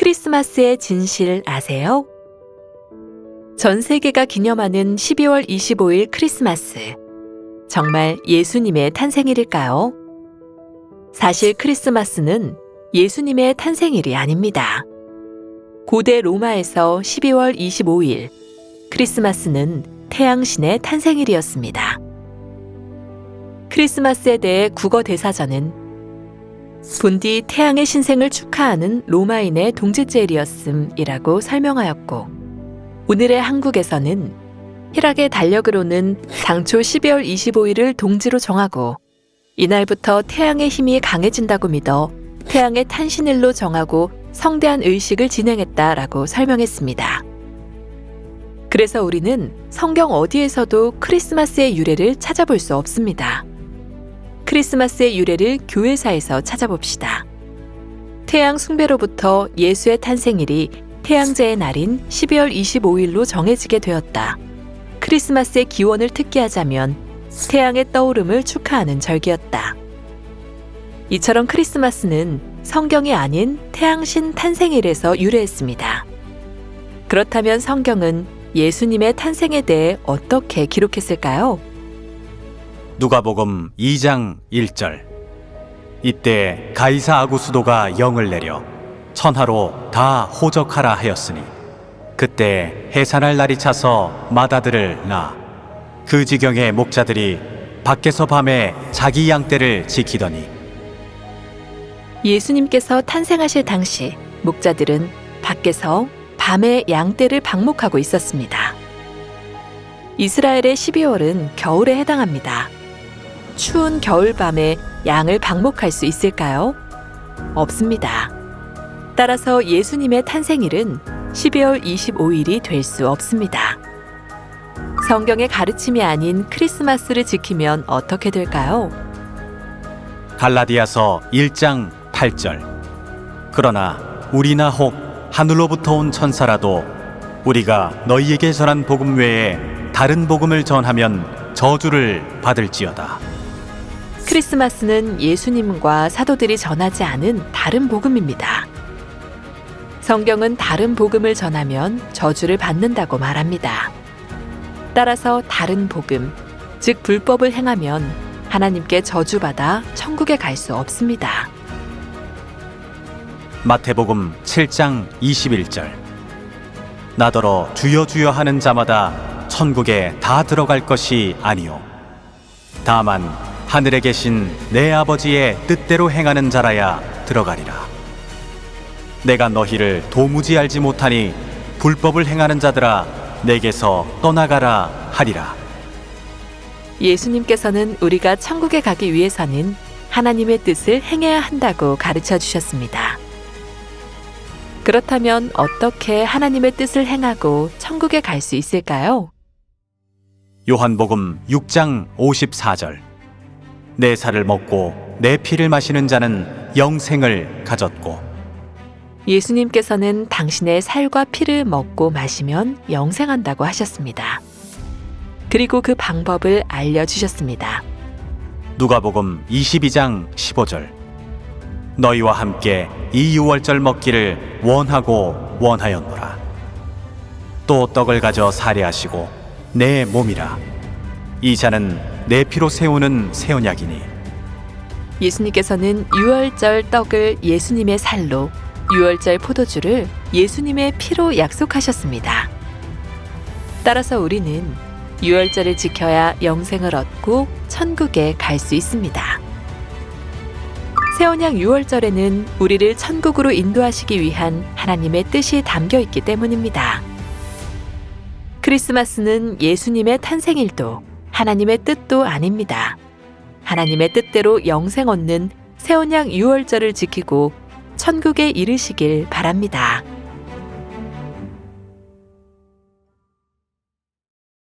크리스마스의 진실 아세요? 전 세계가 기념하는 12월 25일 크리스마스. 정말 예수님의 탄생일일까요? 사실 크리스마스는 예수님의 탄생일이 아닙니다. 고대 로마에서 12월 25일, 크리스마스는 태양신의 탄생일이었습니다. 크리스마스에 대해 국어 대사전은 본디 태양의 신생을 축하하는 로마인의 동지제일이었음이라고 설명하였고, 오늘의 한국에서는 희락의 달력으로는 당초 12월 25일을 동지로 정하고 이날부터 태양의 힘이 강해진다고 믿어 태양의 탄신일로 정하고 성대한 의식을 진행했다라고 설명했습니다. 그래서 우리는 성경 어디에서도 크리스마스의 유래를 찾아볼 수 없습니다. 크리스마스의 유래를 교회사에서 찾아봅시다. 태양 숭배로부터 예수의 탄생일이 태양제의 날인 12월 25일로 정해지게 되었다. 크리스마스의 기원을 특기하자면 태양의 떠오름을 축하하는 절기였다. 이처럼 크리스마스는 성경이 아닌 태양신 탄생일에서 유래했습니다. 그렇다면 성경은 예수님의 탄생에 대해 어떻게 기록했을까요? 누가복음 2장 1절. 이때 가이사 아구스도가 영을 내려 천하로 다 호적하라 하였으니 그때 해산할 날이 차서 마다들을 낳아 그 지경의 목자들이 밖에서 밤에 자기 양떼를 지키더니. 예수님께서 탄생하실 당시 목자들은 밖에서 밤에 양떼를 방목하고 있었습니다. 이스라엘의 12월은 겨울에 해당합니다. 추운 겨울밤에 양을 방목할 수 있을까요? 없습니다. 따라서 예수님의 탄생일은 12월 25일이 될 수 없습니다. 성경의 가르침이 아닌 크리스마스를 지키면 어떻게 될까요? 갈라디아서 1장 8절. 그러나 우리나 혹 하늘로부터 온 천사라도 우리가 너희에게 전한 복음 외에 다른 복음을 전하면 저주를 받을지어다. 크리스마스는 예수님과 사도들이 전하지 않은 다른 복음입니다. 성경은 다른 복음을 전하면 저주를 받는다고 말합니다. 따라서 다른 복음, 즉 불법을 행하면 하나님께 저주받아 천국에 갈 수 없습니다. 마태복음 7장 21절. 나더러 주여 주여 하는 자마다 천국에 다 들어갈 것이 아니요 다만 하늘에 계신 내 아버지의 뜻대로 행하는 자라야 들어가리라. 내가 너희를 도무지 알지 못하니 불법을 행하는 자들아 내게서 떠나가라 하리라. 예수님께서는 우리가 천국에 가기 위해서는 하나님의 뜻을 행해야 한다고 가르쳐 주셨습니다. 그렇다면 어떻게 하나님의 뜻을 행하고 천국에 갈 수 있을까요? 요한복음 6장 54절. 내 살을 먹고 내 피를 마시는 자는 영생을 가졌고. 예수님께서는 당신의 살과 피를 먹고 마시면 영생한다고 하셨습니다. 그리고 그 방법을 알려주셨습니다. 누가복음 22장 15절. 너희와 함께 이 유월절 먹기를 원하고 원하였노라. 또 떡을 가져 살해하시고 내 몸이라. 이 잔은 내 피로 세우는 새 언약이니. 예수님께서는 유월절 떡을 예수님의 살로, 유월절 포도주를 예수님의 피로 약속하셨습니다. 따라서 우리는 유월절을 지켜야 영생을 얻고 천국에 갈 수 있습니다. 새언약 유월절에는 우리를 천국으로 인도하시기 위한 하나님의 뜻이 담겨 있기 때문입니다. 크리스마스는 예수님의 탄생일도 하나님의 뜻도 아닙니다. 하나님의 뜻대로 영생 얻는 새언약 유월절을 지키고 천국에 이르시길 바랍니다.